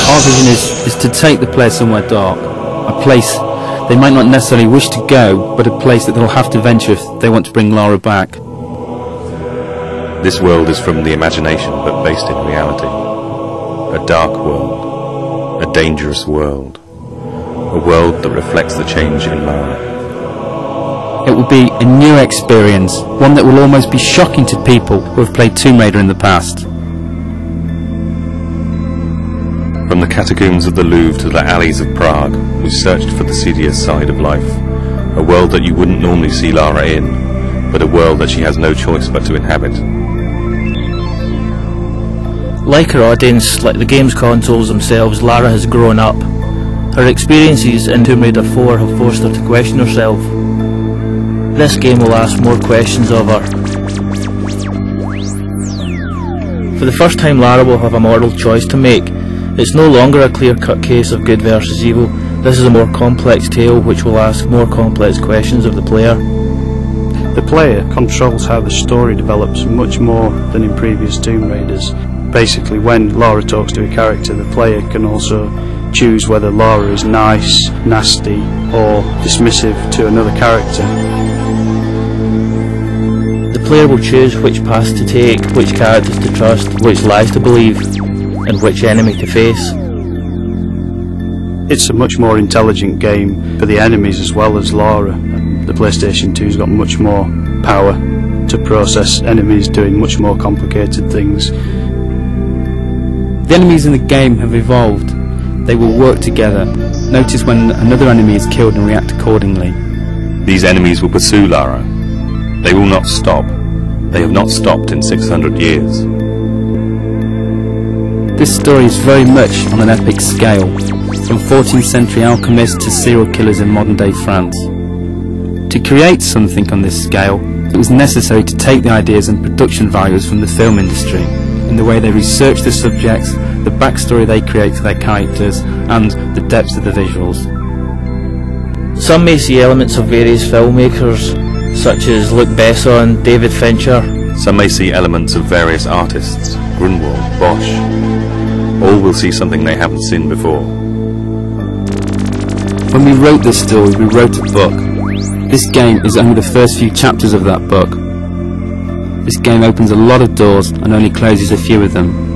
Our vision is to take the player somewhere dark, a place they might not necessarily wish to go, but a place that they'll have to venture if they want to bring Lara back. This world is from the imagination, but based in reality. A dark world, a dangerous world, a world that reflects the change in Lara. It will be a new experience, one that will almost be shocking to people who have played Tomb Raider in the past. From the catacombs of the Louvre to the alleys of Prague, we searched for the seedier side of life. A world that you wouldn't normally see Lara in, but a world that she has no choice but to inhabit. Like her audience, like the game's consoles themselves, Lara has grown up. Her experiences in Tomb Raider 4 have forced her to question herself. This game will ask more questions of her. For the first time, Lara will have a moral choice to make. It's no longer a clear-cut case of good versus evil. This is a more complex tale which will ask more complex questions of the player. The player controls how the story develops much more than in previous Tomb Raiders. Basically, when Lara talks to a character, the player can also choose whether Lara is nice, nasty, or dismissive to another character. The player will choose which paths to take, which characters to trust, which lies to believe, and which enemy to face. It's a much more intelligent game for the enemies as well as Lara. The PlayStation 2's got much more power to process enemies doing much more complicated things. The enemies in the game have evolved. They will work together. Notice when another enemy is killed and react accordingly. These enemies will pursue Lara. They will not stop. They have not stopped in 600 years. This story is very much on an epic scale, from 14th century alchemists to serial killers in modern day France. To create something on this scale, it was necessary to take the ideas and production values from the film industry, in the way they research the subjects, the backstory they create for their characters, and the depth of the visuals. Some may see elements of various filmmakers, such as Luc Besson, David Fincher. Some may see elements of various artists, Grunwald, Bosch. All will see something they haven't seen before. When we wrote this story, we wrote a book. This game is only the first few chapters of that book. This game opens a lot of doors and only closes a few of them.